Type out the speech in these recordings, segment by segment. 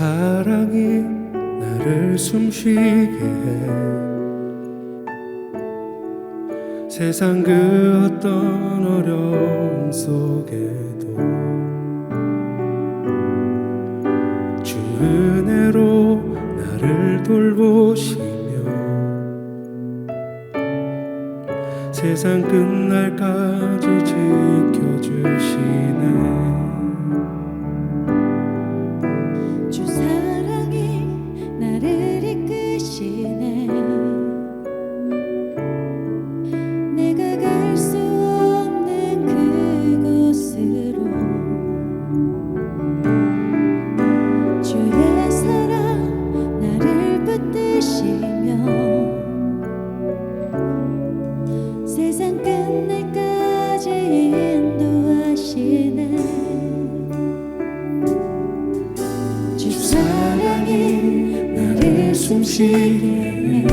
사랑이 나를 숨쉬게 해. 세상 그 어떤 어려움 속에도 주 은혜로 나를 돌보시며 세상 끝날까지 지켜주시네. 주 사랑이 나를 이끄시네. 내가 갈 수 없는 그곳으로 주의 사랑 나를 붙드시며 세상 끝날까지 인도하시네. 주 사랑이 나를 숨쉬게 해.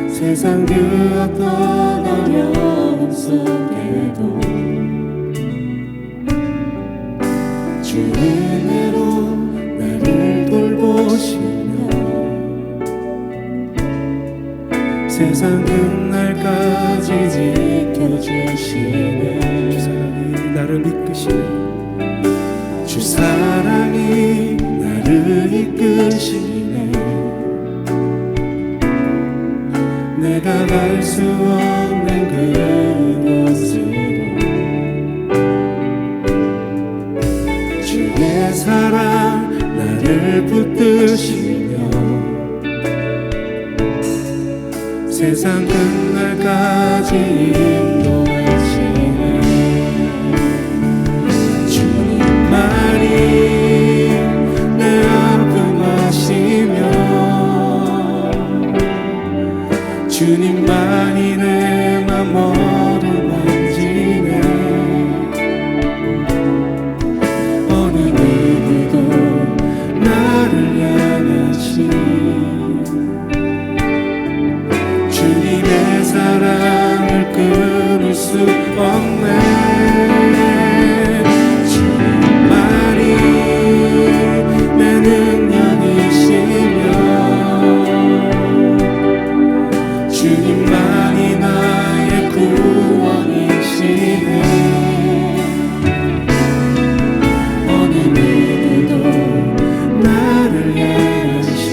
세상 그 어떤 어려움 속에도 주 은혜로 나를 돌보시며 세상 끝날까지 지켜주시네. 주 사랑이 나를 이끄시네. 주 사랑이 나를 이끄시네. 내가 갈 수 없는 그곳으로 주의 사랑 나를 붙드시며 세상 끝날까지 인도하시네. 주님만이 내 아픔 아시며 주님만이 내 맘 어루만지네. 어느 누구도 나를 향하신 주님의 사랑을 끊을 수 없네. 주님만이 내 능력이시며 주님만이 나의 구원이시네. 어느 누구도 나를 향하신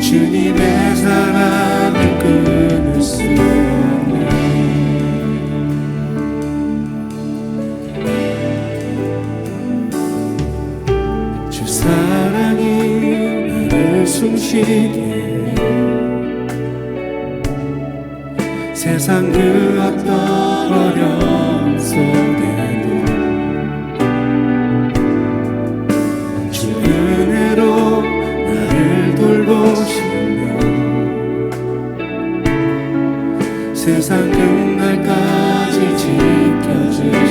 주님의 사랑을 끊을 수 없네. 주 사랑이 나를 숨쉬게 세상 그 어떤 어려움 속에도 주 은혜로 나를 돌보시며 세상 끝날까지 지켜주시네.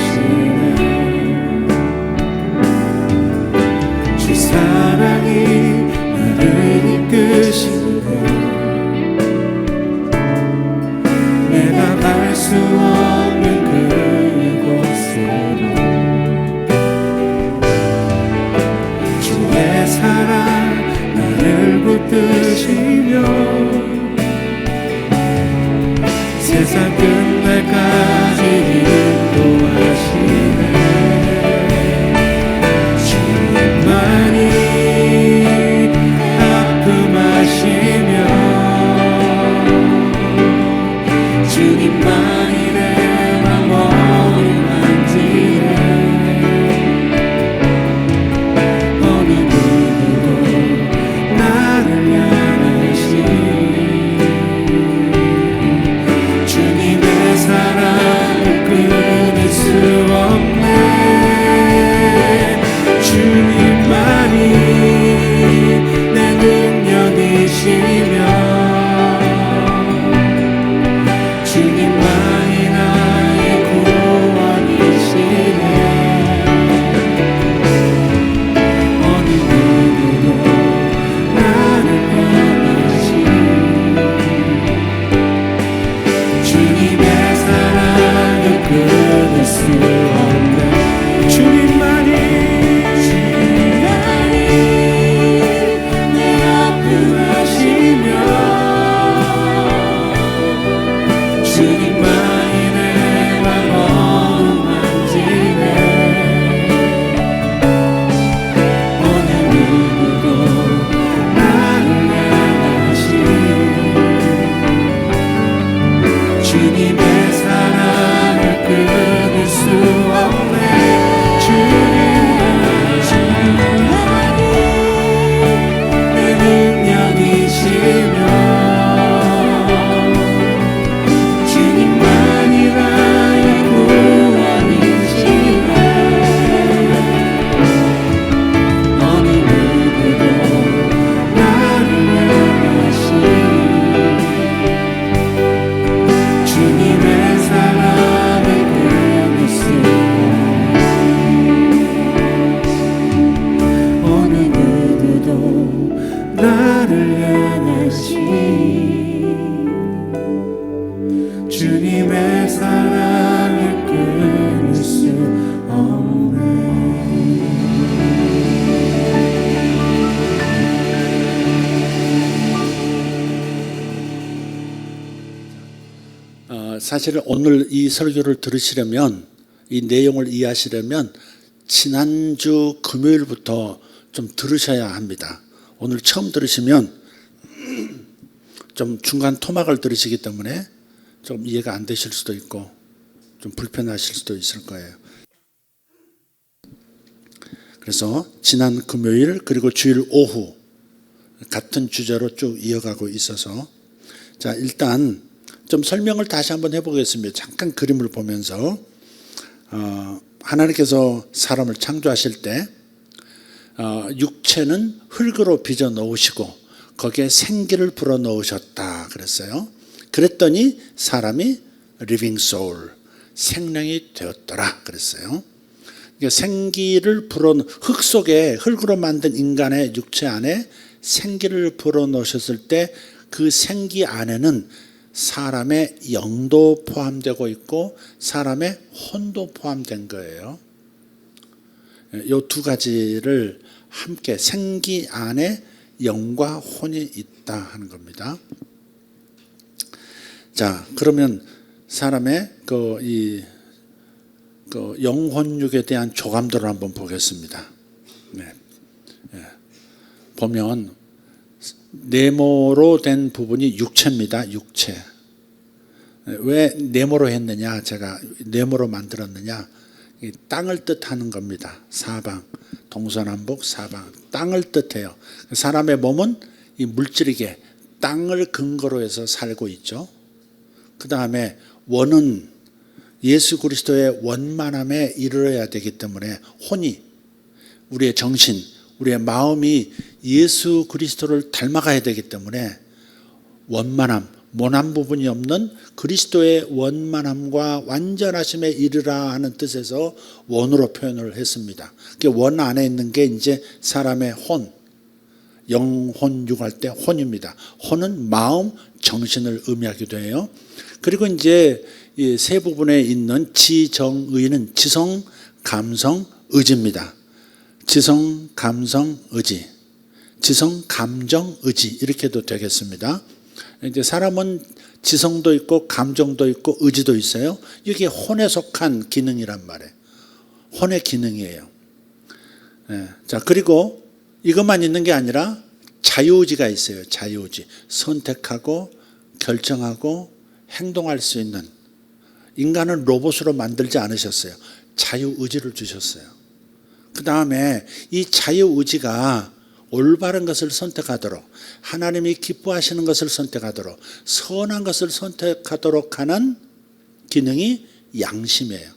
주 사랑이 나를 이끄시네. 내가 갈 수 없는 그곳으로 주의 사랑 나를 붙드시며 세상 끝날까지 인도하시네. 주님만이 아픔 아시며 주님만이 내 사실 오늘 이 설교를 들으시려면, 이 내용을 이해하시려면 지난주 금요일부터 좀 들으셔야 합니다. 오늘 처음 들으시면 좀 중간 토막을 들으시기 때문에 좀 이해가 안 되실 수도 있고 좀 불편하실 수도 있을 거예요. 그래서 지난 금요일 그리고 주일 오후 같은 주제로 쭉 이어가고 있어서, 자, 일단 좀 설명을 다시 한번 해보겠습니다. 잠깐 그림을 보면서 하나님께서 사람을 창조하실 때 육체는 흙으로 빚어 넣으시고 거기에 생기를 불어 넣으셨다 그랬어요. 그랬더니 사람이 living soul, 생명이 되었더라 그랬어요. 그러니까 생기를 흙 속에 흙으로 만든 인간의 육체 안에 생기를 불어 넣으셨을 때 그 생기 안에는 사람의 영도 포함되고 있고 사람의 혼도 포함된 거예요. 이 두 가지를 함께, 생기 안에 영과 혼이 있다 하는 겁니다. 자, 그러면 사람의 영혼육에 대한 조감도를 한번 보겠습니다. 네. 보면 네모로 된 부분이 육체입니다. 육체. 왜 네모로 했느냐, 제가 네모로 만들었느냐, 땅을 뜻하는 겁니다. 사방, 동서남북 사방, 땅을 뜻해요. 사람의 몸은 이 물질이게 땅을 근거로 해서 살고 있죠. 그 다음에 원은 예수 그리스도의 원만함에 이르러야 되기 때문에 혼이, 우리의 정신, 우리의 마음이 예수 그리스도를 닮아가야 되기 때문에 원만함, 모난 부분이 없는 그리스도의 원만함과 완전하심에 이르라 하는 뜻에서 원으로 표현을 했습니다. 원 안에 있는 게 이제 사람의 혼, 영혼 육할 때 혼입니다. 혼은 마음, 정신을 의미하기도 해요. 그리고 이제 이 세 부분에 있는 지정의는 지성, 감성, 의지입니다. 지성, 감성, 의지. 지성, 감정, 의지 이렇게도 되겠습니다. 이제 사람은 지성도 있고 감정도 있고 의지도 있어요. 이게 혼에 속한 기능이란 말이에요. 혼의 기능이에요. 자, 그리고 이것만 있는 게 아니라 자유의지가 있어요. 자유의지. 선택하고 결정하고 행동할 수 있는. 인간은 로봇으로 만들지 않으셨어요. 자유의지를 주셨어요. 그 다음에 이 자유의지가 올바른 것을 선택하도록, 하나님이 기뻐하시는 것을 선택하도록, 선한 것을 선택하도록 하는 기능이 양심이에요.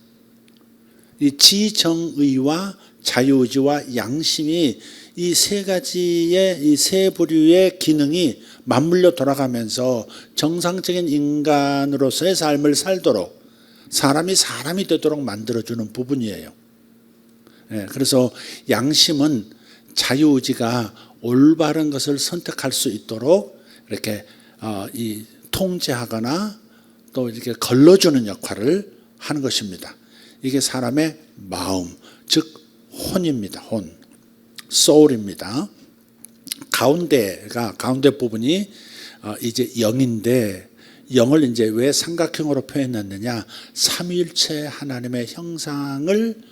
이 지정의와 자유의지와 양심이 이 세 가지의, 이 세 부류의 기능이 맞물려 돌아가면서 정상적인 인간으로서의 삶을 살도록, 사람이 되도록 만들어주는 부분이에요. 그래서 양심은 자유의지가 올바른 것을 선택할 수 있도록 이렇게 이 통제하거나 또 이렇게 걸러주는 역할을 하는 것입니다. 이게 사람의 마음, 즉 혼입니다. 혼, soul입니다. 가운데 부분이 이제 영인데, 영을 이제 왜 삼각형으로 표현했느냐? 삼위일체 하나님의 형상을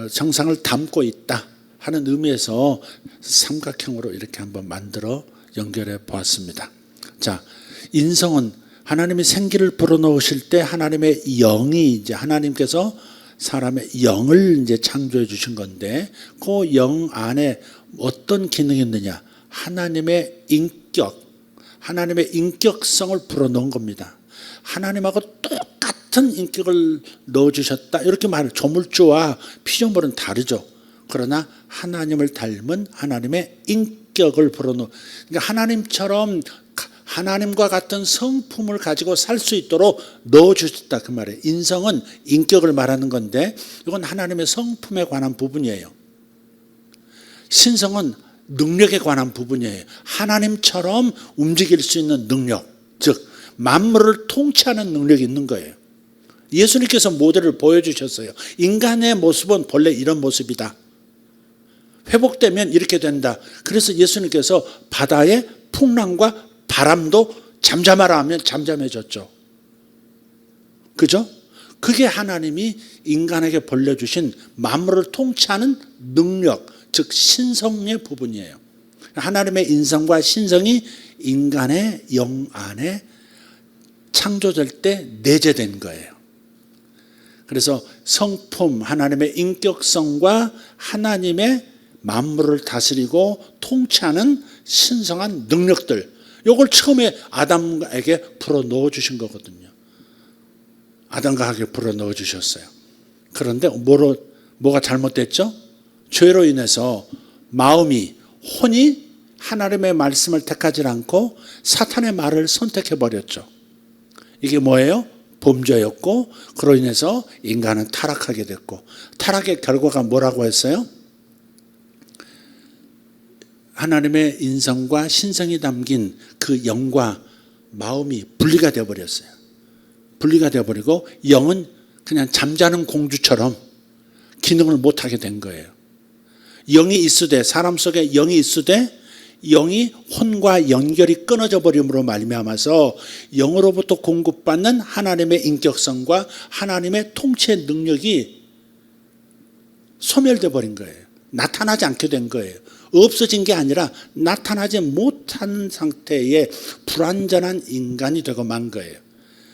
정상을 담고 있다 하는 의미에서 삼각형으로 이렇게 한번 만들어 연결해 보았습니다. 자, 인성은 하나님이 생기를 불어넣으실 때 하나님의 영이, 이제 하나님께서 사람의 영을 이제 창조해 주신 건데, 그 영 안에 어떤 기능이 있느냐? 하나님의 인격, 하나님의 인격성을 불어넣은 겁니다. 하나님하고 똑같은 인격을 넣어주셨다 이렇게 말해요. 조물주와 피조물은 다르죠. 그러나 하나님을 닮은 하나님의 인격을 불어넣은, 그러니까 하나님처럼 하나님과 같은 성품을 가지고 살 수 있도록 넣어주셨다 그 말이에요. 인성은 인격을 말하는 건데 이건 하나님의 성품에 관한 부분이에요. 신성은 능력에 관한 부분이에요. 하나님처럼 움직일 수 있는 능력, 즉 만물을 통치하는 능력이 있는 거예요. 예수님께서 모델을 보여주셨어요. 인간의 모습은 본래 이런 모습이다. 회복되면 이렇게 된다. 그래서 예수님께서 바다의 풍랑과 바람도 잠잠하라 하면 잠잠해졌죠. 그죠? 그게 하나님이 인간에게 벌려주신 만물을 통치하는 능력, 즉 신성의 부분이에요. 하나님의 인성과 신성이 인간의 영 안에 창조될 때 내재된 거예요. 그래서 성품, 하나님의 인격성과 하나님의 만물을 다스리고 통치하는 신성한 능력들, 이걸 처음에 아담에게 불어넣어 주신 거거든요. 아담과 하게 불어넣어 주셨어요. 그런데 뭐가 잘못됐죠? 죄로 인해서 마음이, 혼이 하나님의 말씀을 택하지 않고 사탄의 말을 선택해 버렸죠. 이게 뭐예요? 범죄였고, 그로 인해서 인간은 타락하게 됐고, 타락의 결과가 뭐라고 했어요? 하나님의 인성과 신성이 담긴 그 영과 마음이 분리가 되어버렸어요. 분리가 되어버리고 영은 그냥 잠자는 공주처럼 기능을 못하게 된 거예요. 영이 있으되, 사람 속에 영이 있으되 영이 혼과 연결이 끊어져 버림으로 말미암아서 영으로부터 공급받는 하나님의 인격성과 하나님의 통치의 능력이 소멸돼 버린 거예요. 나타나지 않게 된 거예요. 없어진 게 아니라 나타나지 못한 상태의 불완전한 인간이 되고 만 거예요.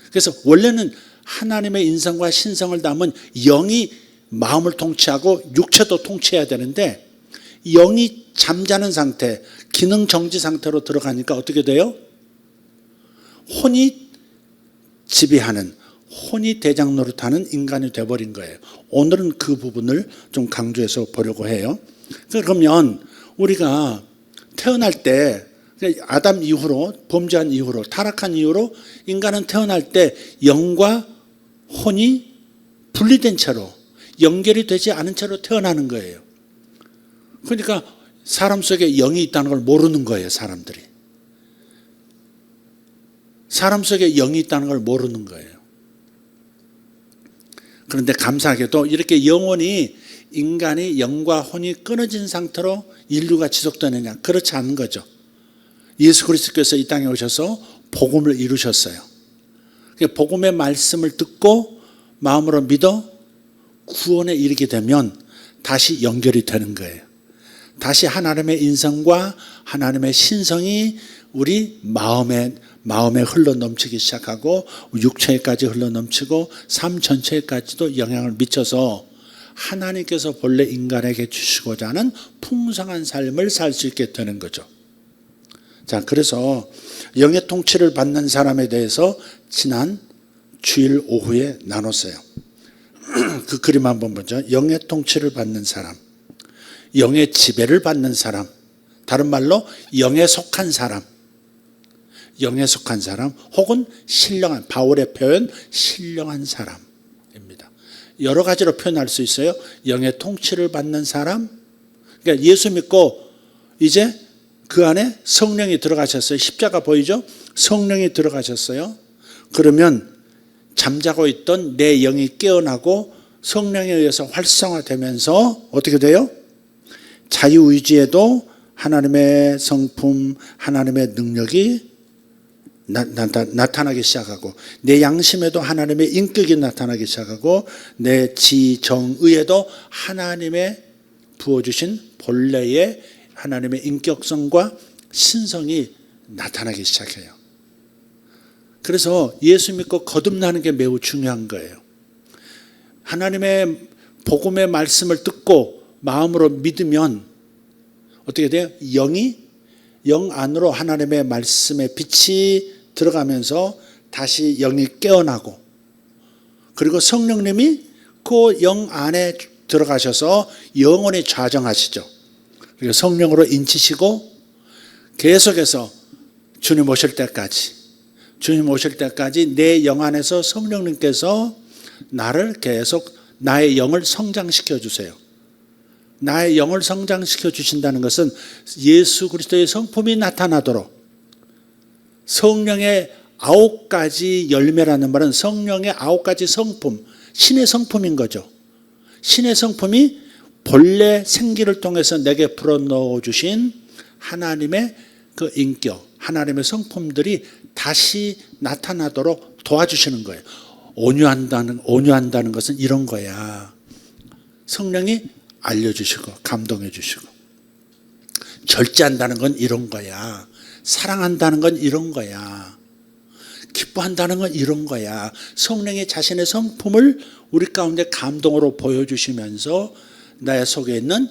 그래서 원래는 하나님의 인성과 신성을 담은 영이 마음을 통치하고 육체도 통치해야 되는데, 영이 잠자는 상태, 기능 정지 상태로 들어가니까 어떻게 돼요? 혼이 지배하는, 혼이 대장 노릇하는 인간이 되어버린 거예요. 오늘은 그 부분을 좀 강조해서 보려고 해요. 그러면 우리가 태어날 때, 아담 이후로, 범죄한 이후로, 타락한 이후로 인간은 태어날 때 영과 혼이 분리된 채로, 연결이 되지 않은 채로 태어나는 거예요. 그러니까 사람 속에 영이 있다는 걸 모르는 거예요, 사람들이. 사람 속에 영이 있다는 걸 모르는 거예요. 그런데 감사하게도 이렇게 영혼이, 인간이 영과 혼이 끊어진 상태로 인류가 지속되느냐? 그렇지 않은 거죠. 예수 그리스도께서 이 땅에 오셔서 복음을 이루셨어요. 복음의 말씀을 듣고 마음으로 믿어 구원에 이르게 되면 다시 연결이 되는 거예요. 다시 하나님의 인성과 하나님의 신성이 우리 마음에 흘러 넘치기 시작하고 육체까지 흘러 넘치고 삶 전체까지도 영향을 미쳐서 하나님께서 본래 인간에게 주시고자 하는 풍성한 삶을 살 수 있게 되는 거죠. 자, 그래서 영의 통치를 받는 사람에 대해서 지난 주일 오후에 나눴어요. 그 그림 한번 보죠. 영의 통치를 받는 사람, 영의 지배를 받는 사람, 다른 말로 영에 속한 사람, 영에 속한 사람, 혹은 신령한, 바울의 표현 신령한 사람입니다. 여러 가지로 표현할 수 있어요. 영의 통치를 받는 사람, 그러니까 예수 믿고 이제 그 안에 성령이 들어가셨어요. 십자가 보이죠? 성령이 들어가셨어요. 그러면 잠자고 있던 내 영이 깨어나고 성령에 의해서 활성화되면서 어떻게 돼요? 자유의지에도 하나님의 성품, 하나님의 능력이 나타나기 시작하고, 내 양심에도 하나님의 인격이 나타나기 시작하고, 내 지정의에도 하나님의 부어주신 본래의 하나님의 인격성과 신성이 나타나기 시작해요. 그래서 예수 믿고 거듭나는 게 매우 중요한 거예요. 하나님의 복음의 말씀을 듣고 마음으로 믿으면 어떻게 돼요? 영 안으로 하나님의 말씀의 빛이 들어가면서 다시 영이 깨어나고, 그리고 성령님이 그 영 안에 들어가셔서 영원히 좌정하시죠. 그리고 성령으로 인치시고 계속해서 주님 오실 때까지 내 영 안에서 성령님께서 나를 계속, 나의 영을 성장시켜 주세요. 나의 영을 성장시켜 주신다는 것은 예수 그리스도의 성품이 나타나도록, 성령의 9가지 열매라는 말은 성령의 9가지 성품, 신의 성품인 거죠. 신의 성품이 본래 생기를 통해서 내게 불어넣어 주신 하나님의 그 인격, 하나님의 성품들이 다시 나타나도록 도와주시는 거예요. 온유한다는 것은 이런 거야. 성령이 알려주시고 감동해 주시고, 절제한다는 건 이런 거야. 사랑한다는 건 이런 거야. 기뻐한다는 건 이런 거야. 성령이 자신의 성품을 우리 가운데 감동으로 보여주시면서 나의 속에 있는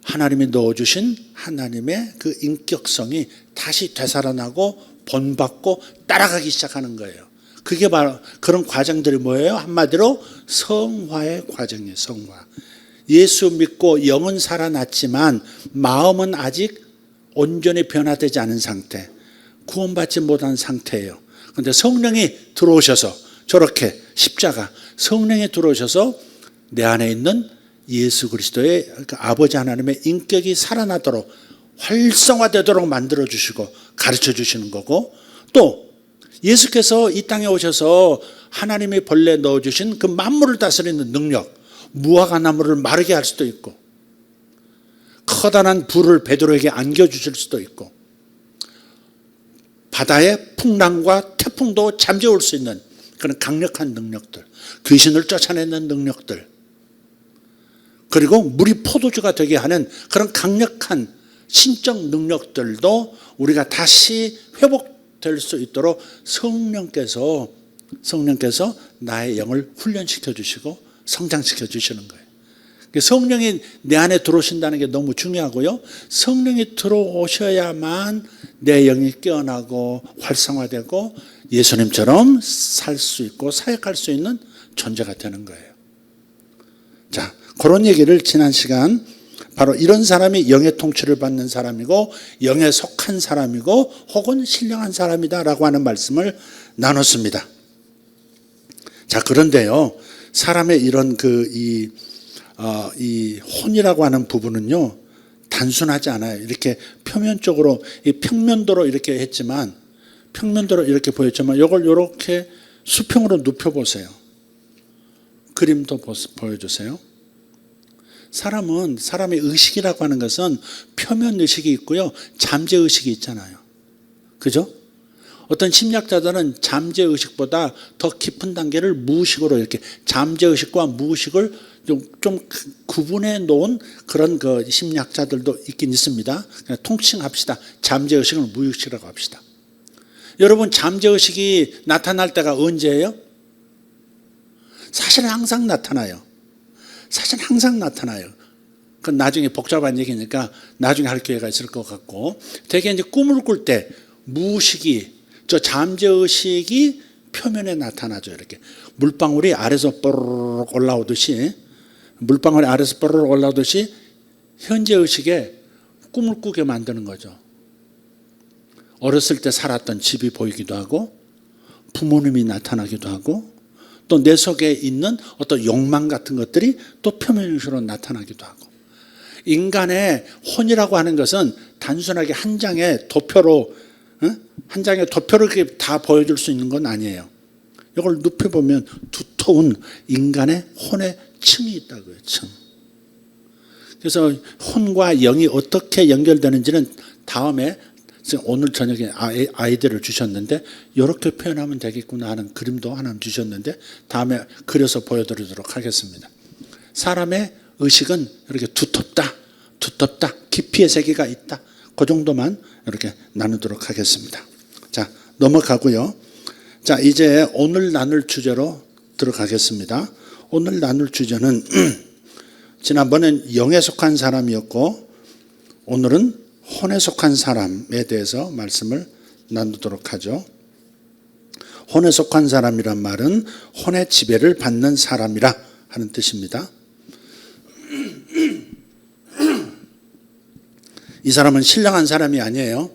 하나님이 넣어주신 하나님의 그 인격성이 다시 되살아나고 본받고 따라가기 시작하는 거예요. 그게 바로 그런 과정들이 뭐예요? 한마디로 성화의 과정이에요. 성화. 예수 믿고 영은 살아났지만 마음은 아직 온전히 변화되지 않은 상태, 구원받지 못한 상태예요. 그런데 성령이 들어오셔서, 저렇게 십자가 성령이 들어오셔서 내 안에 있는 예수 그리스도의 그 아버지 하나님의 인격이 살아나도록 활성화되도록 만들어 주시고 가르쳐 주시는 거고, 또 예수께서 이 땅에 오셔서 하나님이 본래 넣어주신 그 만물을 다스리는 능력, 무화과 나무를 마르게 할 수도 있고, 커다란 불을 베드로에게 안겨주실 수도 있고, 바다의 풍랑과 태풍도 잠재울 수 있는 그런 강력한 능력들, 귀신을 쫓아내는 능력들, 그리고 물이 포도주가 되게 하는 그런 강력한 신적 능력들도 우리가 다시 회복될 수 있도록 성령께서 나의 영을 훈련시켜 주시고 성장시켜 주시는 거예요. 성령이 내 안에 들어오신다는 게 너무 중요하고요. 성령이 들어오셔야만 내 영이 깨어나고 활성화되고 예수님처럼 살 수 있고 사역할 수 있는 존재가 되는 거예요. 자, 그런 얘기를 지난 시간, 바로 이런 사람이 영의 통치를 받는 사람이고 영에 속한 사람이고 혹은 신령한 사람이다라고 하는 말씀을 나눴습니다. 자, 그런데요, 사람의 이런 이 혼이라고 하는 부분은요, 단순하지 않아요. 이렇게 표면적으로, 이 평면도로 이렇게 했지만, 평면도로 이렇게 보였지만, 이걸 이렇게 수평으로 눕혀보세요. 그림도 보여주세요. 사람의 의식이라고 하는 것은 표면 의식이 있고요, 잠재 의식이 있잖아요. 그죠? 어떤 심리학자들은 잠재 의식보다 더 깊은 단계를 무의식으로 이렇게 잠재 의식과 무의식을 좀 구분해 놓은 그런 그 심리학자들도 있긴 있습니다. 그냥 통칭합시다. 잠재 의식을 무의식이라고 합시다. 여러분, 잠재 의식이 나타날 때가 언제예요? 사실은 항상 나타나요. 사실은 항상 나타나요. 그건 나중에 복잡한 얘기니까 나중에 할 기회가 있을 것 같고, 되게 이제 꿈을 꿀 때 무의식이, 저 잠재의식이 표면에 나타나죠. 이렇게 물방울이 아래서 뽀르륵 올라오듯이, 물방울이 아래서 뽀르륵 올라오듯이 현재의식에 꿈을 꾸게 만드는 거죠. 어렸을 때 살았던 집이 보이기도 하고, 부모님이 나타나기도 하고, 또 내 속에 있는 어떤 욕망 같은 것들이 또 표면으로 나타나기도 하고. 인간의 혼이라고 하는 것은 단순하게 한 장의 도표로 이렇게 다 보여줄 수 있는 건 아니에요. 이걸 눕혀보면 두터운 인간의 혼의 층이 있다고요. 층. 그래서 혼과 영이 어떻게 연결되는지는 다음에, 오늘 저녁에 아이디어를 주셨는데 이렇게 표현하면 되겠구나 하는 그림도 하나 주셨는데 다음에 그려서 보여드리도록 하겠습니다. 사람의 의식은 이렇게 두텁다, 깊이의 세계가 있다. 그 정도만 이렇게 나누도록 하겠습니다. 자, 넘어가고요. 자, 이제 오늘 나눌 주제로 들어가겠습니다. 오늘 나눌 주제는 지난번엔 영에 속한 사람이었고, 오늘은 혼에 속한 사람에 대해서 말씀을 나누도록 하죠. 혼에 속한 사람이란 말은 혼의 지배를 받는 사람이라 하는 뜻입니다. 이 사람은 신령한 사람이 아니에요.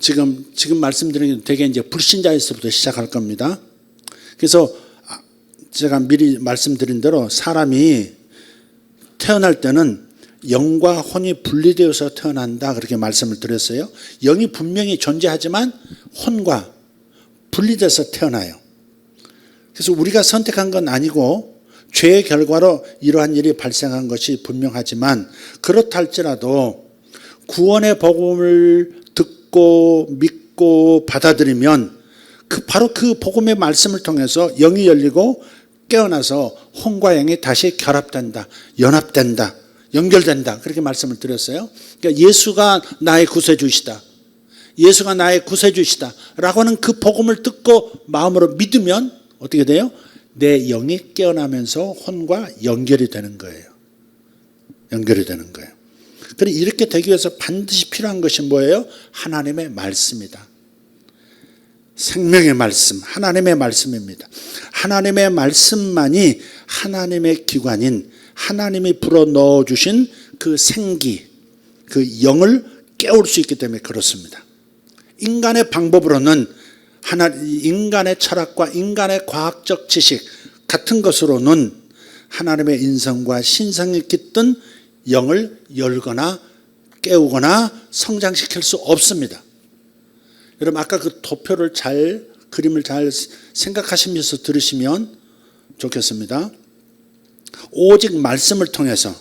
지금 말씀드린 게 되게 이제 불신자에서부터 시작할 겁니다. 그래서 제가 미리 말씀드린 대로 사람이 태어날 때는 영과 혼이 분리되어서 태어난다, 그렇게 말씀을 드렸어요. 영이 분명히 존재하지만 혼과 분리돼서 태어나요. 그래서 우리가 선택한 건 아니고 죄의 결과로 이러한 일이 발생한 것이 분명하지만, 그렇다 할지라도 구원의 복음을 듣고 믿고 믿고 받아들이면 바로 그 복음의 말씀을 통해서 영이 열리고 깨어나서 혼과 영이 다시 결합된다, 연합된다, 연결된다. 그렇게 말씀을 드렸어요. 그러니까 예수가 나의 구세주시다, 예수가 나의 구세주시다 라고 하는 그 복음을 듣고 마음으로 믿으면 어떻게 돼요? 내 영이 깨어나면서 혼과 연결이 되는 거예요. 연결이 되는 거예요. 그리고 이렇게 되기 위해서 반드시 필요한 것이 뭐예요? 하나님의 말씀이다. 생명의 말씀, 하나님의 말씀입니다. 하나님의 말씀만이 하나님의 기관인 하나님이 불어넣어 주신 그 생기, 그 영을 깨울 수 있기 때문에 그렇습니다. 인간의 방법으로는 인간의 철학과 인간의 과학적 지식 같은 것으로는 하나님의 인성과 신성이 깃든 영을 열거나 깨우거나 성장시킬 수 없습니다. 여러분 아까 그 도표를 그림을 잘 생각하시면서 들으시면 좋겠습니다. 오직 말씀을 통해서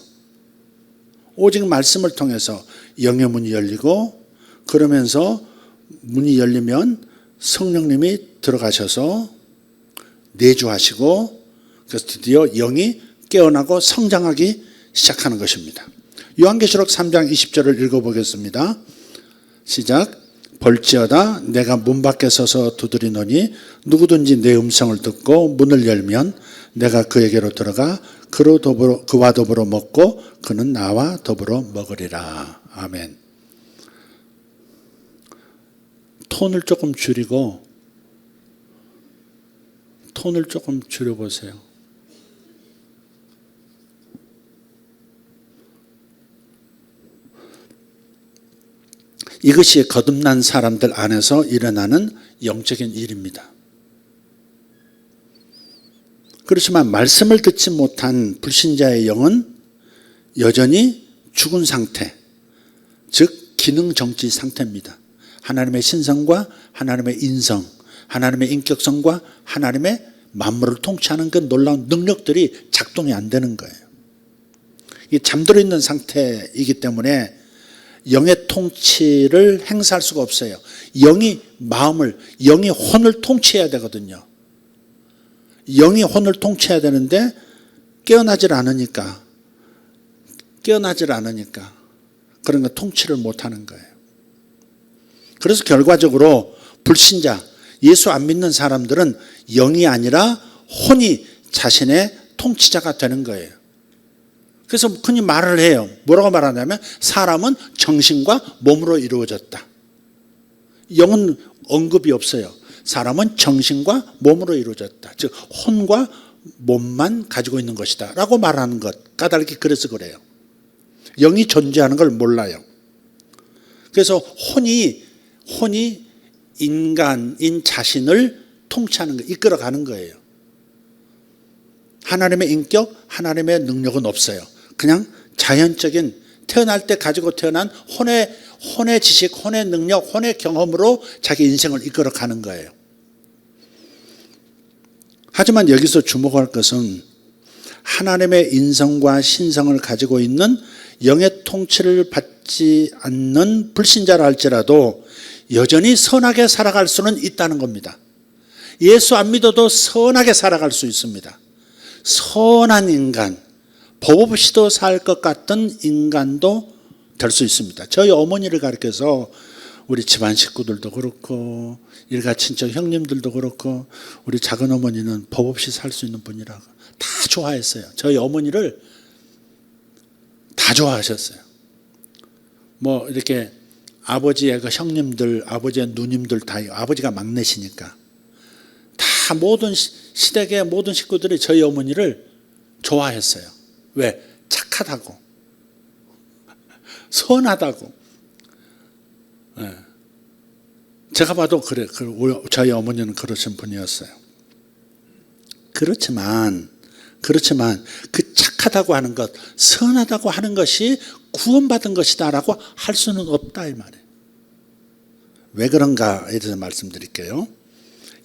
영의 문이 열리고, 그러면서 문이 열리면 성령님이 들어가셔서 내주하시고, 그래서 드디어 영이 깨어나고 성장하기 시작하는 것입니다. 요한계시록 3장 20절을 읽어보겠습니다. 시작. 볼지어다 내가 문 밖에 서서 두드리노니 누구든지 내 음성을 듣고 문을 열면 내가 그에게로 들어가 그와 더불어 먹고 그는 나와 더불어 먹으리라. 아멘. 톤을 조금 줄여보세요. 이것이 거듭난 사람들 안에서 일어나는 영적인 일입니다. 그렇지만 말씀을 듣지 못한 불신자의 영은 여전히 죽은 상태, 즉 기능정지 상태입니다. 하나님의 신성과 하나님의 인성, 하나님의 인격성과 하나님의 만물을 통치하는 그 놀라운 능력들이 작동이 안 되는 거예요. 이게 잠들어 있는 상태이기 때문에 영의 통치를 행사할 수가 없어요. 영이 혼을 통치해야 되거든요. 영이 혼을 통치해야 되는데 깨어나질 않으니까 그런 거 통치를 못하는 거예요. 그래서 결과적으로 불신자, 예수 안 믿는 사람들은 영이 아니라 혼이 자신의 통치자가 되는 거예요. 그래서 흔히 말을 해요. 뭐라고 말하냐면 사람은 정신과 몸으로 이루어졌다. 영은 언급이 없어요. 사람은 정신과 몸으로 이루어졌다. 즉 혼과 몸만 가지고 있는 것이다 라고 말하는 것, 까닭이 그래서 그래요. 영이 존재하는 걸 몰라요. 그래서 혼이 인간인 자신을 통치하는 거, 이끌어가는 거예요. 하나님의 인격, 하나님의 능력은 없어요. 그냥 자연적인 태어날 때 가지고 태어난 혼의 지식, 혼의 능력, 혼의 경험으로 자기 인생을 이끌어가는 거예요. 하지만 여기서 주목할 것은 하나님의 인성과 신성을 가지고 있는 영의 통치를 받지 않는 불신자라 할지라도 여전히 선하게 살아갈 수는 있다는 겁니다. 예수 안 믿어도 선하게 살아갈 수 있습니다. 선한 인간, 법 없이도 살 것 같은 인간도 될 수 있습니다. 저희 어머니를 가르쳐서 우리 집안 식구들도 그렇고 일가 친척 형님들도 그렇고 우리 작은 어머니는 법 없이 살 수 있는 분이라고 다 좋아했어요. 저희 어머니를 다 좋아하셨어요. 뭐 이렇게 아버지의 그 형님들, 아버지의 누님들 다, 아버지가 막내시니까 다 모든 시댁의 모든 식구들이 저희 어머니를 좋아했어요. 왜? 착하다고, 선하다고. 네. 제가 봐도 그래. 저희 어머니는 그러신 분이었어요. 그렇지만 그 착하다고 하는 것, 선하다고 하는 것이 구원받은 것이다라고 할 수는 없다 이 말이에요. 왜 그런가에 대해서 말씀드릴게요.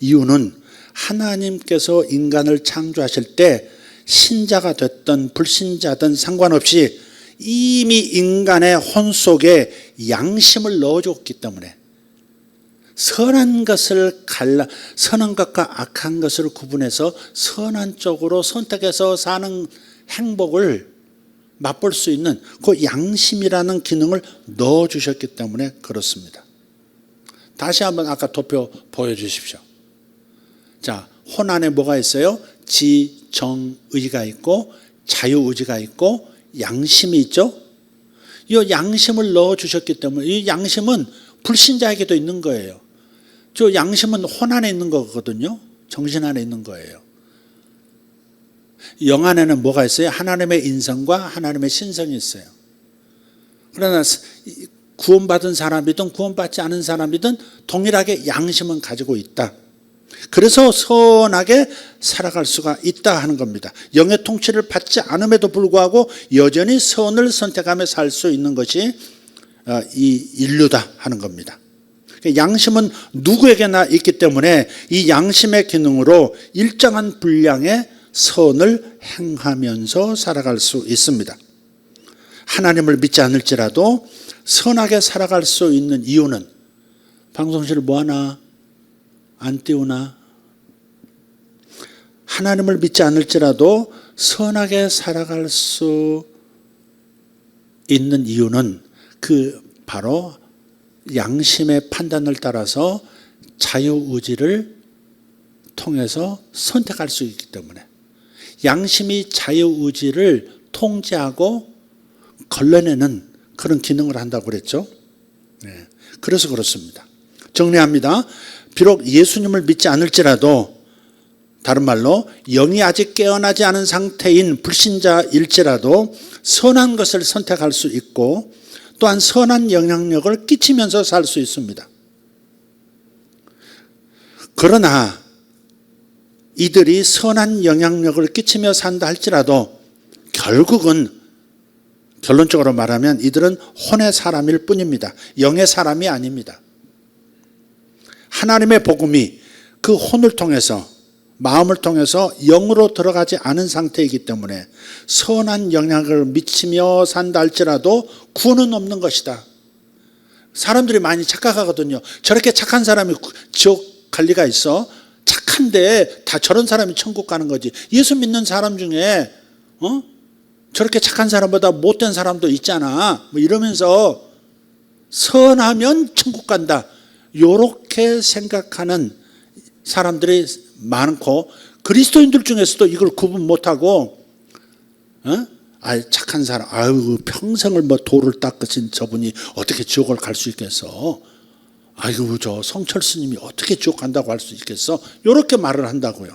이유는 하나님께서 인간을 창조하실 때 신자가 됐든 불신자든 상관없이 이미 인간의 혼 속에 양심을 넣어줬기 때문에, 선한 것을 선한 것과 악한 것을 구분해서 선한 쪽으로 선택해서 사는 행복을 맛볼 수 있는 그 양심이라는 기능을 넣어주셨기 때문에 그렇습니다. 다시 한번 아까 도표 보여주십시오. 자, 혼 안에 뭐가 있어요? 지, 정, 의가 있고 자유의지가 있고 양심이 있죠. 이 양심을 넣어주셨기 때문에 이 양심은 불신자에게도 있는 거예요. 저 양심은 혼 안에 있는 거거든요. 정신 안에 있는 거예요. 영 안에는 뭐가 있어요? 하나님의 인성과 하나님의 신성이 있어요. 그러나 구원받은 사람이든 구원받지 않은 사람이든 동일하게 양심은 가지고 있다. 그래서 선하게 살아갈 수가 있다 하는 겁니다. 영의 통치를 받지 않음에도 불구하고 여전히 선을 선택하며 살 수 있는 것이 이 인류다 하는 겁니다. 양심은 누구에게나 있기 때문에 이 양심의 기능으로 일정한 분량의 선을 행하면서 살아갈 수 있습니다. 하나님을 믿지 않을지라도 선하게 살아갈 수 있는 이유는 방송실 뭐하나 안 띄우나? 하나님을 믿지 않을지라도 선하게 살아갈 수 있는 이유는 그 바로 양심의 판단을 따라서 자유의지를 통해서 선택할 수 있기 때문에 양심이 자유의지를 통제하고 걸러내는 그런 기능을 한다고 그랬죠. 네. 그래서 그렇습니다. 정리합니다. 비록 예수님을 믿지 않을지라도 다른 말로 영이 아직 깨어나지 않은 상태인 불신자일지라도 선한 것을 선택할 수 있고 또한 선한 영향력을 끼치면서 살 수 있습니다. 그러나 이들이 선한 영향력을 끼치며 산다 할지라도 결국은 결론적으로 말하면 이들은 혼의 사람일 뿐입니다. 영의 사람이 아닙니다. 하나님의 복음이 그 혼을 통해서 마음을 통해서 영으로 들어가지 않은 상태이기 때문에 선한 영향을 미치며 산다 할지라도 구원은 없는 것이다. 사람들이 많이 착각하거든요. 저렇게 착한 사람이 지옥 갈 리가 있어? 착한데 다 저런 사람이 천국 가는 거지. 예수 믿는 사람 중에 저렇게 착한 사람보다 못된 사람도 있잖아. 뭐 이러면서 선하면 천국 간다. 이렇게 생각하는 사람들이 많고 그리스도인들 중에서도 이걸 구분 못하고 착한 사람, 평생을 뭐 도를 닦으신 저분이 어떻게 지옥을 갈 수 있겠어? 저 성철 스님이 어떻게 지옥 간다고 할 수 있겠어? 이렇게 말을 한다고요.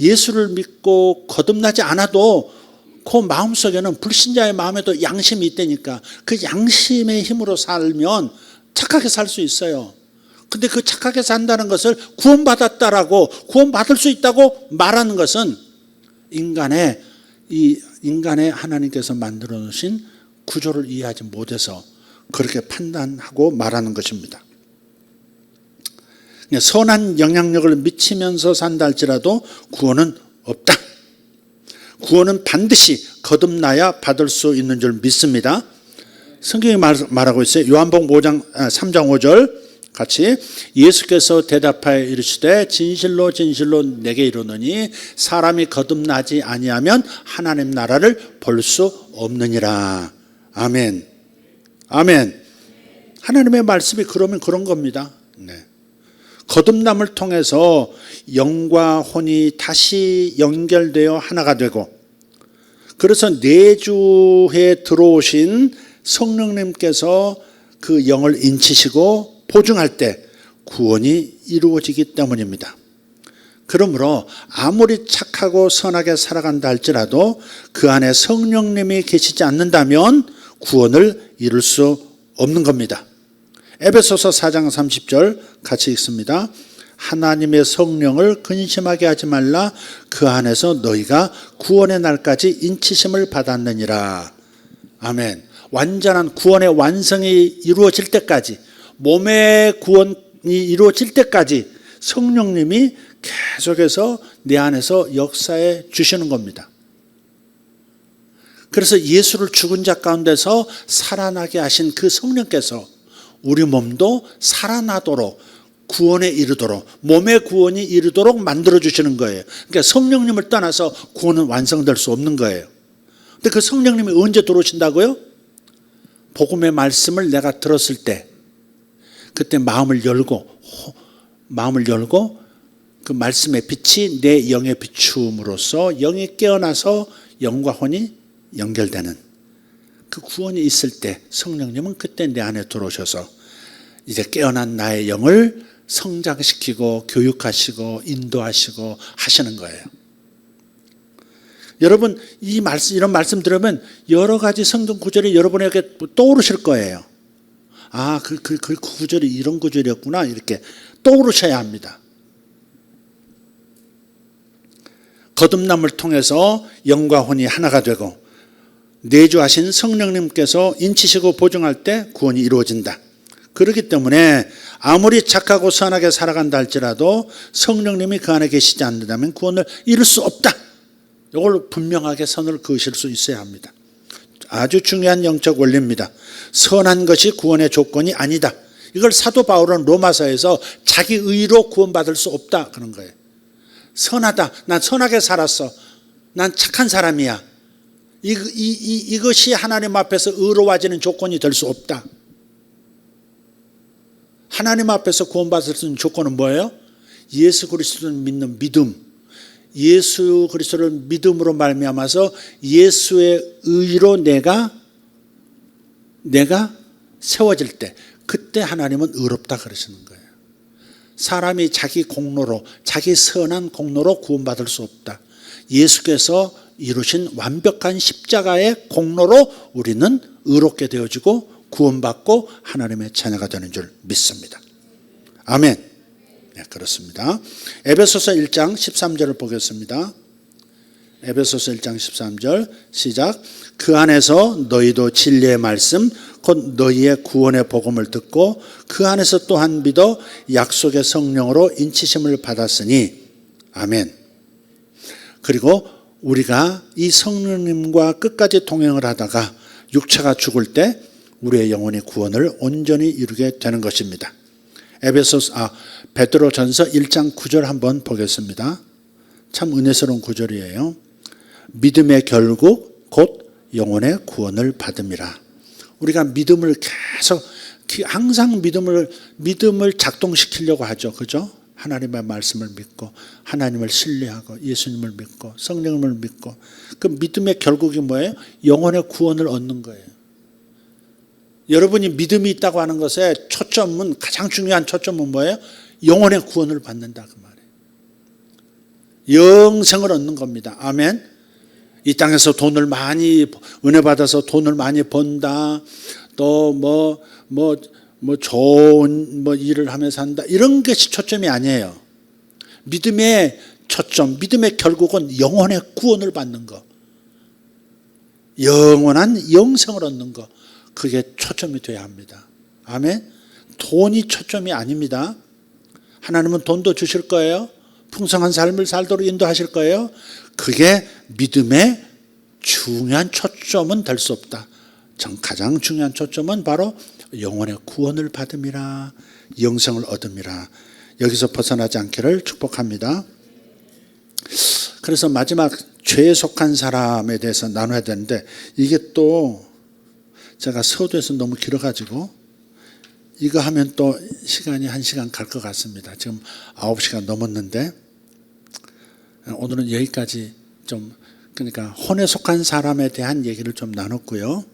예수를 믿고 거듭나지 않아도 그 마음속에는 불신자의 마음에도 양심이 있다니까 그 양심의 힘으로 살면 착하게 살 수 있어요. 근데 그 착하게 산다는 것을 구원받았다라고 구원받을 수 있다고 말하는 것은 인간의 하나님께서 만들어 놓으신 구조를 이해하지 못해서 그렇게 판단하고 말하는 것입니다. 선한 영향력을 미치면서 산다 할지라도 구원은 없다. 구원은 반드시 거듭나야 받을 수 있는 줄 믿습니다. 성경이 말하고 있어요. 요한복음 3장 5절 같이 예수께서 대답하여 이르시되 진실로 진실로 내게 이르노니 사람이 거듭나지 아니하면 하나님 나라를 볼 수 없느니라. 아멘. 아멘. 하나님의 말씀이 그러면 그런 겁니다. 네. 거듭남을 통해서 영과 혼이 다시 연결되어 하나가 되고 그래서 내주에 들어오신 성령님께서 그 영을 인치시고 보증할 때 구원이 이루어지기 때문입니다. 그러므로 아무리 착하고 선하게 살아간다 할지라도 그 안에 성령님이 계시지 않는다면 구원을 이룰 수 없는 겁니다. 에베소서 4장 30절 같이 읽습니다. 하나님의 성령을 근심하게 하지 말라. 그 안에서 너희가 구원의 날까지 인치심을 받았느니라. 아멘. 완전한 구원의 완성이 이루어질 때까지 몸의 구원이 이루어질 때까지 성령님이 계속해서 내 안에서 역사해 주시는 겁니다. 그래서 예수를 죽은 자 가운데서 살아나게 하신 그 성령께서 우리 몸도 살아나도록 구원에 이르도록 몸의 구원이 이르도록 만들어 주시는 거예요. 그러니까 성령님을 떠나서 구원은 완성될 수 없는 거예요. 근데 그 성령님이 언제 들어오신다고요? 복음의 말씀을 내가 들었을 때 그때 마음을 열고 그 말씀의 빛이 내 영에 비추음으로써 영이 깨어나서 영과 혼이 연결되는 그 구원이 있을 때 성령님은 그때 내 안에 들어오셔서 이제 깨어난 나의 영을 성장시키고 교육하시고 인도하시고 하시는 거예요. 여러분 이런 말씀 들으면 여러 가지 성경 구절이 여러분에게 떠오르실 거예요. 아, 그 구절이 이런 구절이었구나 이렇게 떠오르셔야 합니다. 거듭남을 통해서 영과 혼이 하나가 되고 내주하신 성령님께서 인치시고 보증할 때 구원이 이루어진다. 그렇기 때문에 아무리 착하고 선하게 살아간다 할지라도 성령님이 그 안에 계시지 않는다면 구원을 이룰 수 없다. 이걸 분명하게 선을 그으실 수 있어야 합니다. 아주 중요한 영적 원리입니다. 선한 것이 구원의 조건이 아니다. 이걸 사도 바울은 로마서에서 자기 의로 구원받을 수 없다 그런 거예요. 선하다. 난 선하게 살았어. 난 착한 사람이야. 이것이 하나님 앞에서 의로워지는 조건이 될 수 없다. 하나님 앞에서 구원받을 수 있는 조건은 뭐예요? 예수 그리스도를 믿는 믿음. 예수 그리스도를 믿음으로 말미암아서 예수의 의로 내가 세워질 때 그때 하나님은 의롭다 그러시는 거예요. 사람이 자기 공로로 자기 선한 공로로 구원받을 수 없다. 예수께서 이루신 완벽한 십자가의 공로로 우리는 의롭게 되어지고 구원받고 하나님의 자녀가 되는 줄 믿습니다. 아멘. 네, 그렇습니다. 에베소서 1장 13절을 보겠습니다. 에베소서 1장 13절 시작. 그 안에서 너희도 진리의 말씀 곧 너희의 구원의 복음을 듣고 그 안에서 또한 믿어 약속의 성령으로 인치심을 받았으니 아멘. 그리고 우리가 이 성령님과 끝까지 동행을 하다가 육체가 죽을 때 우리의 영혼이 구원을 온전히 이루게 되는 것입니다. 베드로전서 1장 9절 한번 보겠습니다. 참 은혜스러운 구절이에요. 믿음의 결국 곧 영혼의 구원을 받음이라. 우리가 믿음을 계속 항상 믿음을 작동시키려고 하죠. 그죠? 하나님의 말씀을 믿고 하나님을 신뢰하고 예수님을 믿고 성령님을 믿고 그 믿음의 결국이 뭐예요? 영혼의 구원을 얻는 거예요. 여러분이 믿음이 있다고 하는 것의 초점은 가장 중요한 초점은 뭐예요? 영혼의 구원을 받는다 그 말이에요. 영생을 얻는 겁니다. 아멘. 이 땅에서 돈을 많이 은혜 받아서 돈을 많이 번다. 또 좋은 일을 하면서 한다. 이런 것이 초점이 아니에요. 믿음의 초점, 믿음의 결국은 영혼의 구원을 받는 거. 영원한 영생을 얻는 거. 그게 초점이 돼야 합니다. 아멘. 돈이 초점이 아닙니다. 하나님은 돈도 주실 거예요. 풍성한 삶을 살도록 인도하실 거예요. 그게 믿음의 중요한 초점은 될 수 없다. 가장 중요한 초점은 바로 영혼의 구원을 받음이라 영생을 얻음이라. 여기서 벗어나지 않기를 축복합니다. 그래서 마지막 죄에 속한 사람에 대해서 나눠야 되는데 이게 또 제가 서두에서 너무 길어가지고 이거 하면 또 시간이 1시간 갈 것 같습니다. 지금 9시간 넘었는데 오늘은 여기까지 그러니까 혼에 속한 사람에 대한 얘기를 좀 나눴고요.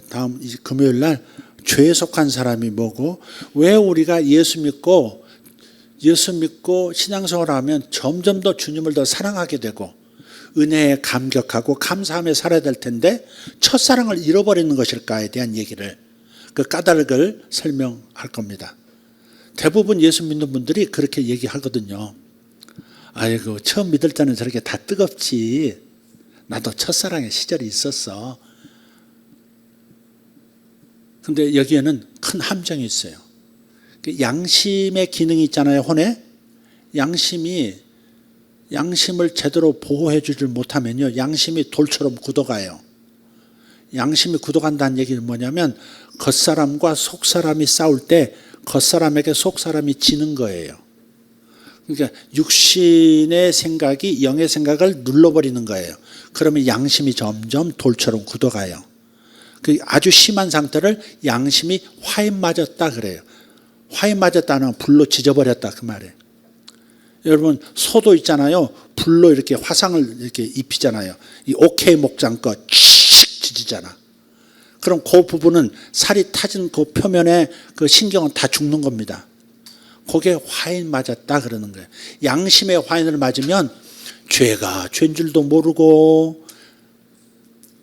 다음 금요일 날 죄에 속한 사람이 뭐고 왜 우리가 예수 믿고 신앙생활을 하면 점점 더 주님을 더 사랑하게 되고 은혜에 감격하고 감사하며 살아야 될 텐데 첫사랑을 잃어버리는 것일까에 대한 얘기를 그 까닭을 설명할 겁니다. 대부분 예수 믿는 분들이 그렇게 얘기하거든요. 아이고 처음 믿을 때는 저렇게 다 뜨겁지. 나도 첫사랑의 시절이 있었어. 근데 여기에는 큰 함정이 있어요. 양심의 기능이 있잖아요. 혼에. 양심을 제대로 보호해 주질 못하면요. 양심이 돌처럼 굳어가요. 양심이 굳어간다는 얘기는 뭐냐면 겉사람과 속사람이 싸울 때 겉사람에게 속사람이 지는 거예요. 그러니까 육신의 생각이 영의 생각을 눌러버리는 거예요. 그러면 양심이 점점 돌처럼 굳어가요. 그 아주 심한 상태를 양심이 화인 맞았다 그래요. 화인 맞았다는 불로 지져버렸다 그 말이에요. 여러분 소도 있잖아요. 불로 이렇게 화상을 이렇게 입히잖아요. 이 오케이 목장 거 칙 지지잖아. 그럼 그 부분은 살이 타진 그 표면에 그 신경은 다 죽는 겁니다. 그게 화인 맞았다 그러는 거예요. 양심의 화인을 맞으면 죄가 죄인 줄도 모르고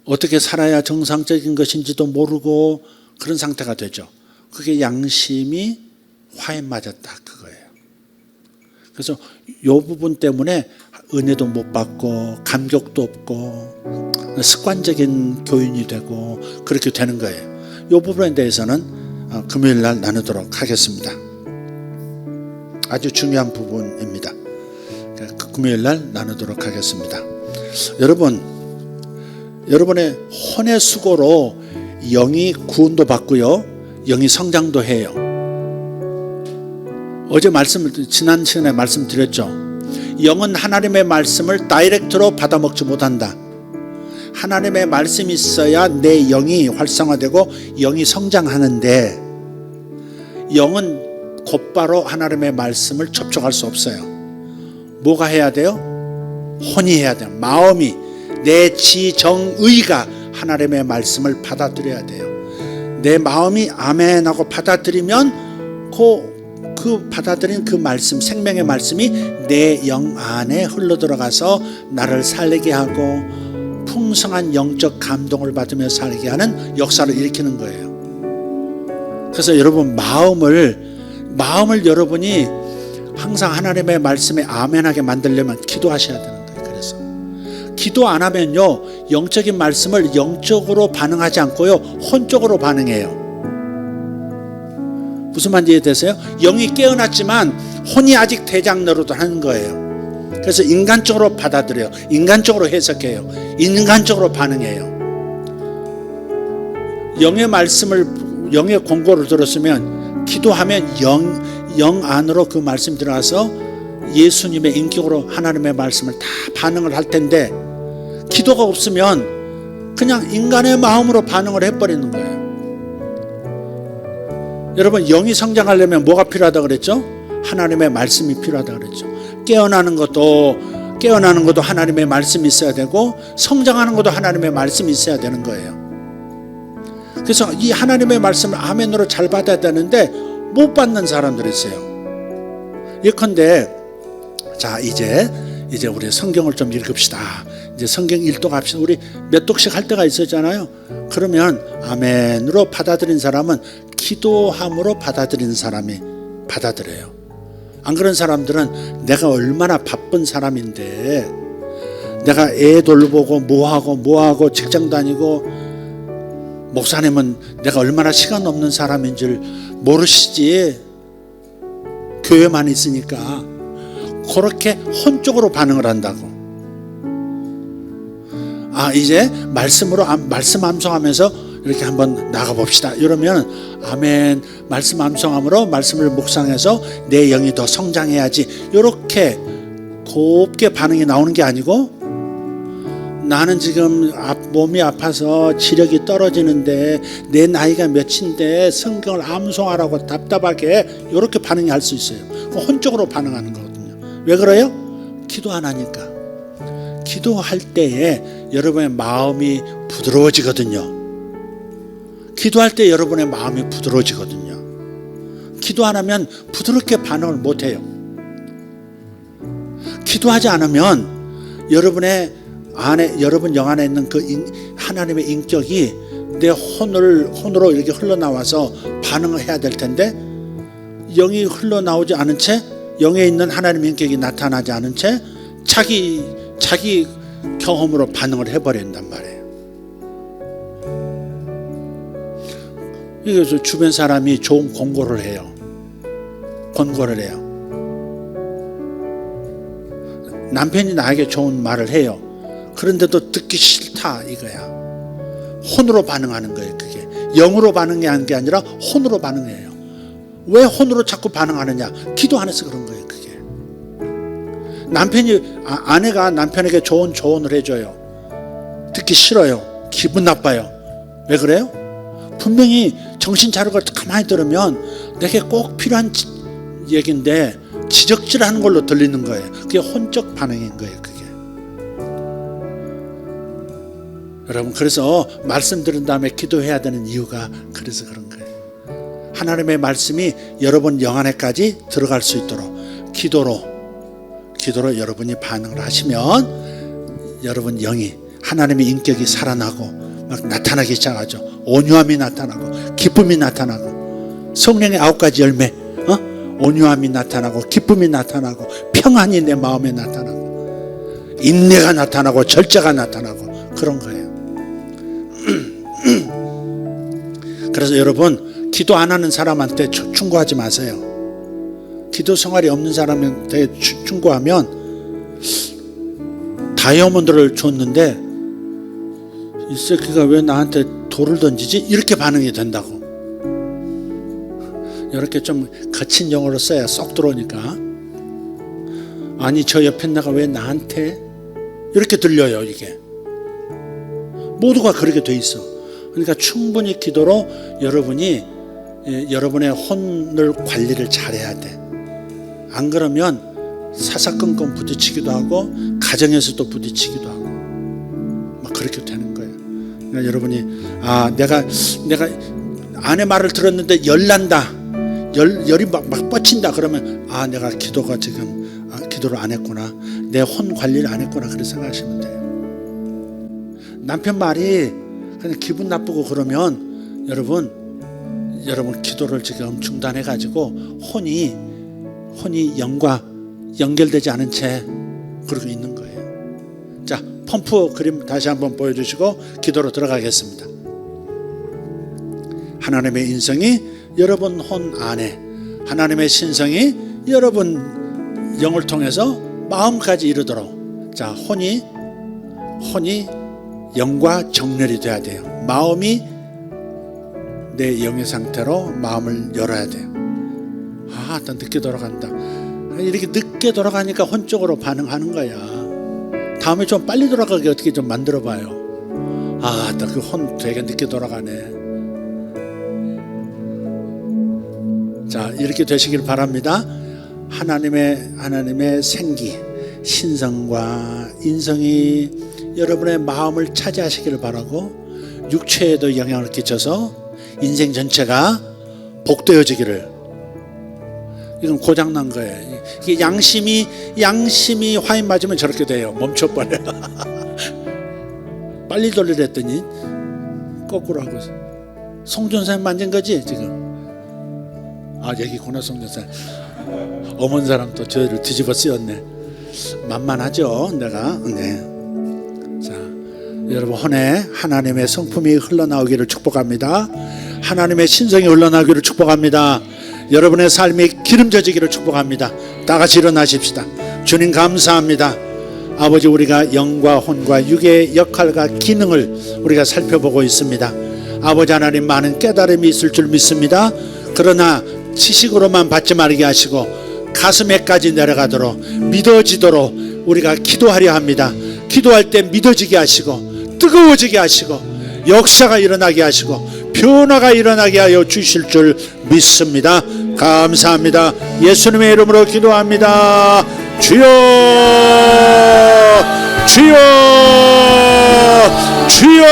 어떻게 살아야 정상적인 것인지도 모르고 그런 상태가 되죠. 그게 양심이 화인 맞았다 그거예요. 그래서 이 부분 때문에 은혜도 못 받고 감격도 없고 습관적인 교인이 되고 그렇게 되는 거예요. 이 부분에 대해서는 금요일 날 나누도록 하겠습니다. 아주 중요한 부분입니다. 금요일 날 나누도록 하겠습니다. 여러분의 혼의 수고로 영이 구원도 받고요, 영이 성장도 해요. 어제 지난 시간에 말씀드렸죠. 영은 하나님의 말씀을 다이렉트로 받아먹지 못한다. 하나님의 말씀이 있어야 내 영이 활성화되고 영이 성장하는데 영은 곧바로 하나님의 말씀을 접촉할 수 없어요. 뭐가 해야 돼요? 혼이 해야 돼요. 마음이, 내 지정의가 하나님의 말씀을 받아들여야 돼요. 내 마음이 아멘 하고 받아들이면 그 받아들인 그 말씀, 생명의 말씀이 내 영 안에 흘러들어가서 나를 살게 하고 풍성한 영적 감동을 받으며 살게 하는 역사를 일으키는 거예요. 그래서 여러분 마음을 여러분이 항상 하나님의 말씀에 아멘하게 만들려면 기도하셔야 되는 거예요. 그래서 기도 안 하면요, 영적인 말씀을 영적으로 반응하지 않고요, 혼적으로 반응해요. 무슨 말인지 이해되세요? 영이 깨어났지만 혼이 아직 대장 노릇을 하는 거예요. 그래서 인간적으로 받아들여요. 인간적으로 해석해요. 인간적으로 반응해요. 영의 말씀을, 영의 권고를 들었으면 기도하면 영 안으로 그 말씀이 들어가서 예수님의 인격으로 하나님의 말씀을 다 반응을 할 텐데, 기도가 없으면 그냥 인간의 마음으로 반응을 해버리는 거예요. 여러분, 영이 성장하려면 뭐가 필요하다고 그랬죠? 하나님의 말씀이 필요하다고 그랬죠. 깨어나는 것도 하나님의 말씀이 있어야 되고, 성장하는 것도 하나님의 말씀이 있어야 되는 거예요. 그래서 이 하나님의 말씀을 아멘으로 잘 받아야 되는데 못 받는 사람들이 있어요. 예컨대 자, 이제 우리 성경을 좀 읽읍시다. 이제 성경 읽도 갑시다. 우리 몇 독씩 할 때가 있었잖아요. 그러면 아멘으로 받아들인 사람은 기도함으로 받아들이는 사람이 받아들여요. 안 그런 사람들은 내가 얼마나 바쁜 사람인데, 내가 애 돌보고 뭐하고 직장 다니고, 목사님은 내가 얼마나 시간 없는 사람인 줄 모르시지, 교회만 있으니까. 그렇게 혼적으로 반응을 한다고. 이제 말씀 암송하면서 이렇게 한번 나가봅시다. 이러면 아멘, 말씀 암송함으로 말씀을 묵상해서 내 영이 더 성장해야지, 이렇게 곱게 반응이 나오는 게 아니고, 나는 지금 몸이 아파서 지력이 떨어지는데 내 나이가 몇인데 성경을 암송하라고 답답하게, 이렇게 반응할 수 있어요. 혼적으로 반응하는 거거든요. 왜 그래요? 기도 안 하니까. 기도할 때에 여러분의 마음이 부드러워지거든요. 기도할 때 여러분의 마음이 부드러워지거든요. 기도 안 하면 부드럽게 반응을 못 해요. 기도하지 않으면 여러분 영 안에 있는 그 하나님의 인격이 내 혼으로 이렇게 흘러나와서 반응을 해야 될 텐데, 영이 흘러나오지 않은 채, 영에 있는 하나님의 인격이 나타나지 않은 채 자기 경험으로 반응을 해버린단 말이에요. 그래서 주변 사람이 좋은 권고를 해요. 남편이 나에게 좋은 말을 해요. 그런데도 듣기 싫다 이거야. 혼으로 반응하는 거예요. 그게 영으로 반응하는 게 아니라 혼으로 반응해요. 왜 혼으로 자꾸 반응하느냐? 기도 안 해서 그런 거예요. 그게 아내가 남편에게 좋은 조언을 해줘요. 듣기 싫어요. 기분 나빠요. 왜 그래요? 분명히 정신 차리고 가만히 들으면 내게 꼭 필요한 얘기인데 지적질하는 걸로 들리는 거예요. 그게 혼적 반응인 거예요. 그게 여러분, 그래서 말씀 들은 다음에 기도해야 되는 이유가 그래서 그런 거예요. 하나님의 말씀이 여러분 영 안에까지 들어갈 수 있도록 기도로 여러분이 반응을 하시면 여러분 영이, 하나님의 인격이 살아나고 막 나타나기 시작하죠. 온유함이 나타나고 기쁨이 나타나고 성령의 9가지 열매, 온유함이 나타나고 기쁨이 나타나고 평안이 내 마음에 나타나고 인내가 나타나고 절제가 나타나고 그런 거예요. 그래서 여러분, 기도 안 하는 사람한테 충고하지 마세요. 기도 생활이 없는 사람한테 충고하면 다이아몬드를 줬는데 이 새끼가 왜 나한테 돌을 던지지? 이렇게 반응이 된다고. 이렇게 좀 거친 용어로 써야 쏙 들어오니까, 아니 저 옆에 나가 왜 나한테 이렇게 들려요. 이게 모두가 그렇게 돼 있어. 그러니까 충분히 기도로 여러분이 여러분의 혼을 관리를 잘해야 돼. 안 그러면 사사건건 부딪히기도 하고 가정에서도 부딪히기도 하고 막 그렇게 되는 거예요. 그러니까 여러분이 내가 아내 말을 들었는데 열난다, 열이 막 뻗친다 그러면 내가 기도가 지금 기도를 안 했구나, 내 혼 관리를 안 했구나, 그렇게 생각하시면 돼요. 남편 말이 그냥 기분 나쁘고 그러면 여러분 기도를 지금 중단해 가지고 혼이 영과 연결되지 않은 채 그러고 있는 거예요. 자, 펌프 그림 다시 한번 보여주시고 기도로 들어가겠습니다. 하나님의 인성이 여러분 혼 안에, 하나님의 신성이 여러분 영을 통해서 마음까지 이르도록, 자, 혼이 영과 정렬이 돼야 돼요. 마음이 내 영의 상태로 마음을 열어야 돼요. 나 늦게 돌아간다. 이렇게 늦게 돌아가니까 혼적으로 반응하는 거야. 다음에 좀 빨리 돌아가게 어떻게 좀 만들어 봐요. 나 그 혼 되게 늦게 돌아가네. 자, 이렇게 되시길 바랍니다. 하나님의 생기, 신성과 인성이 여러분의 마음을 차지하시기를 바라고, 육체에도 영향을 끼쳐서 인생 전체가 복되어지기를. 이건 고장난 거예요. 이게 양심이 화인 맞으면 저렇게 돼요. 멈춰버려. 빨리 돌리랬더니 거꾸로 하고. 송전사님 만진 거지 지금? 여기구나 송전사. 어머니 사람 또 저를 뒤집어 쓰였네. 만만하죠 내가. 네. 자, 여러분 혼에 하나님의 성품이 흘러나오기를 축복합니다. 하나님의 신성이 흘러나오기를 축복합니다. 여러분의 삶이 기름져지기를 축복합니다. 다 같이 일어나십시다. 주님 감사합니다. 아버지, 우리가 영과 혼과 육의 역할과 기능을 우리가 살펴보고 있습니다. 아버지 하나님, 많은 깨달음이 있을 줄 믿습니다. 그러나 지식으로만 받지 말게 하시고 가슴에까지 내려가도록 믿어지도록 우리가 기도하려 합니다. 기도할 때 믿어지게 하시고 뜨거워지게 하시고 역사가 일어나게 하시고 변화가 일어나게 하여 주실 줄 믿습니다. 감사합니다. 예수님의 이름으로 기도합니다. 주여, 주여, 주여.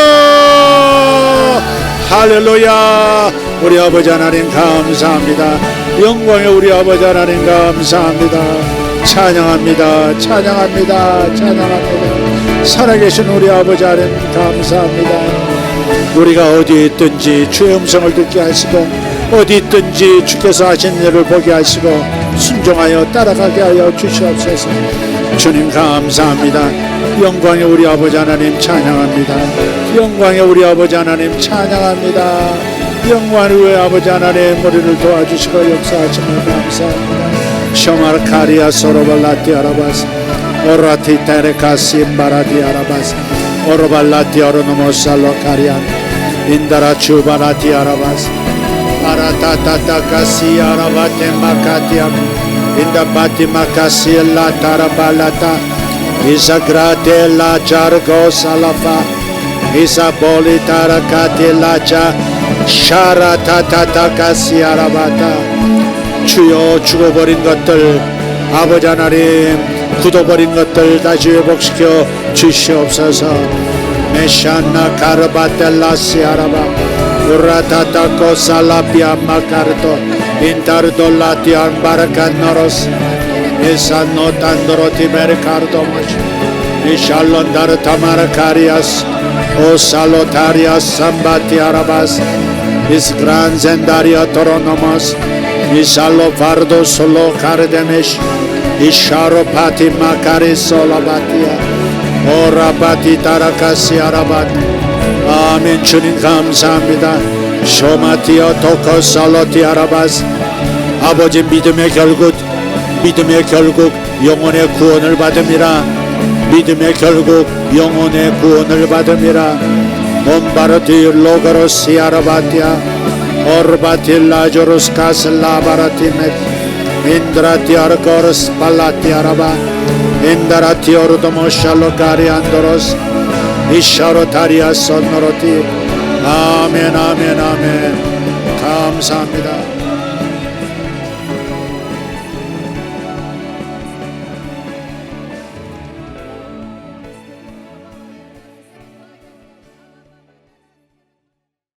할렐루야. 우리 아버지 하나님 감사합니다. 영광의 우리 아버지 하나님 감사합니다. 찬양합니다. 찬양합니다. 찬양합니다. 살아계신 우리 아버지 하나님 감사합니다. 우리가 어디에 있든지 주의 음성을 듣게 하시고 어디 있든지 주께서 하신 일을 보게 하시고 순종하여 따라가게 하여 주시옵소서. 주님 감사합니다. 영광의 우리 아버지 하나님 찬양합니다. 영광의 우리 아버지 하나님 찬양합니다. 영광의 우리 아버지 하나님 우리를 도와주시고 역사하심을 감사합니다. 셔마르카리아 소로발라티 아라바스 오라티 테레카시 마라디 아라바스 오로발라티 오로노모살로 카리안 인다라 주바라티 아라바스 아라타타타카시 아라바테 마카티암 인다바티 마카시 라타라발라타 이사그라테 라자르고 살라파 이사볼리 타라카티 라자 샤라타타타카시 아라바타 주여 죽어버린 것들 아버지 하나님 굳어버린 것들 다시 회복시켜 주시옵소서 메샤나 카르바텔라시 아라바 우라타타코 살라피아 마카르토 인타르도 라티안 바라칸노로스 에산노 탄도로 티메르카르도모치 이샬론다르 타마라카리아스 오살로타리아스 삼바티 아라바스 이스그란젠다리아 토로노모스 이샬로 파르도 솔로 카르데메시 이샤로 파티 마카리 솔라바티아 오라바티 타라카시 아라바티 아멘. 주님 감사합니다. 쇼마티어 토코 살로티 아라바스 아버지 믿음의 결국 영혼의 구원을 받음이라 믿음의 결국 영혼의 구원을 받음이라 몬바르티 로가로시 아라바티아 오르바티 라조르스 카슬라바라티메 인드라티 아르코르스 발라티 아라바 인다라티 오르도모 샬로카리 안도로스 이샤로타리아 손노로티 아멘 아멘 아멘 감사합니다.